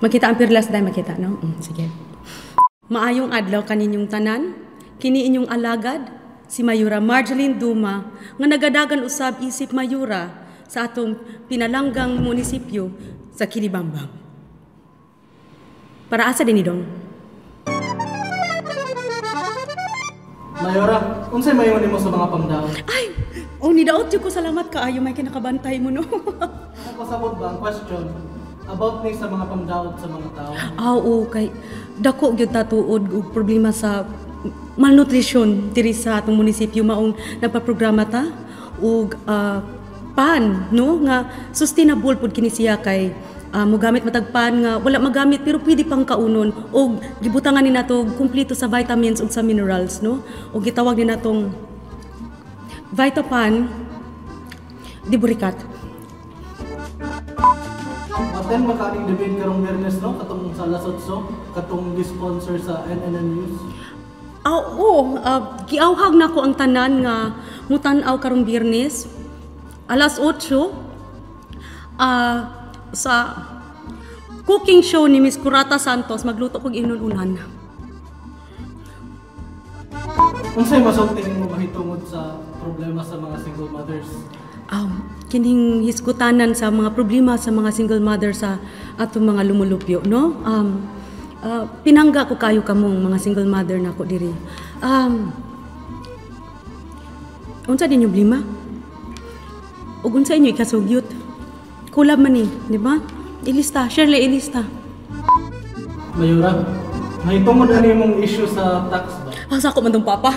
Makita ang pirlas dahil makita, no? Sige. Maayong adlaw kaninyong tanan, kini inyong alagad, si Mayura Marjeline Duma, nga nagadagan usab isip Mayura sa atong pinalanggang munisipyo sa Kiribambang. Para asa din idong? Mayura, unsay mayon nimo sa mga pangdaw? Ay! Nidaot ko salamat kaayo may kinakabantay mo, no? Ako pasabot ba ang question about ni sa mga pangdaot sa mga tao? Okay. Dako gyud ta tuod og problema sa malnutrition diri sa atong munisipyo maong nagpaprograma ta og pan, no, nga sustainable pud kini siya kay mogamit matag pan nga wala magamit pero pwede pang kaunon og gibutangan ni nato kumpleto sa vitamins ug sa minerals, no, og gitawag ni natong Vitapan di Burikat. Maten makaning debate karong Biyernes, no, katong sa Lasotso, katong gi-sponsor sa NNN News. Giawhag na ko ang tanan nga mutan-aw karong Biyernes alas 8 sa cooking show ni Miss Curata Santos, magluto kog inununan. Unsay masulti mo mahitungod sa problema sa mga single mothers? Kining hisgutanan sa mga problema sa mga single mother sa atong mga lumulupyo, no? Pinangga ko kayo kamong mga single mother nako diri. Unsa din yung problema? Ug unsa inyo ikasugyot? Kulab man ni, di ba? Ilista, Shirley, ilista. Mayura, mahitungod ani imong issue sa tax ba? Sako man tong papa.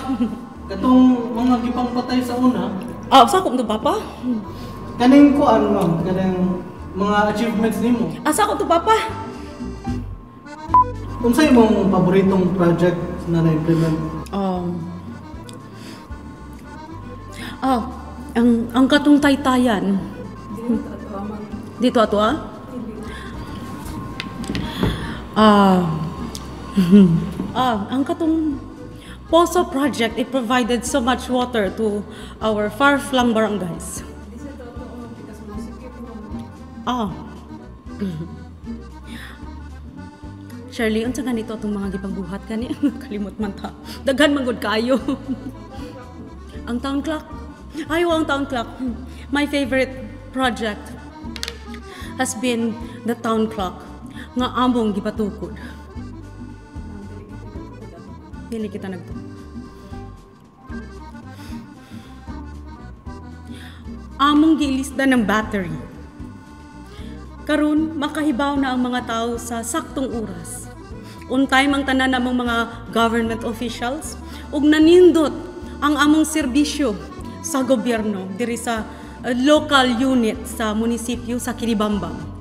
Katong mga gipangpatay sa una, Sako man tong papa. kaning kuan ma'am, kaning mga achievements nimo. Sako to papa. Unsay imong paboritong project na na-implement? Ang katong taytayan. Dito ato ang katong Poso project, it provided so much water to our far-flung barangays. Shirley, unsa ganito itong mga gipangbuhat kani? Kalimot man ta. Daghan man gud kaayo. Ang town clock. Ang town clock. My favorite project has been the town clock nga among gipatukod. Dili kita nagto. Among gilista ng battery. Karon makahibaw na ang mga tao sa saktong oras. On time ang tanan namong mga government officials ug nanindot ang among serbisyo sa gobyerno diri sa local unit sa munisipyo sa Kiribambang.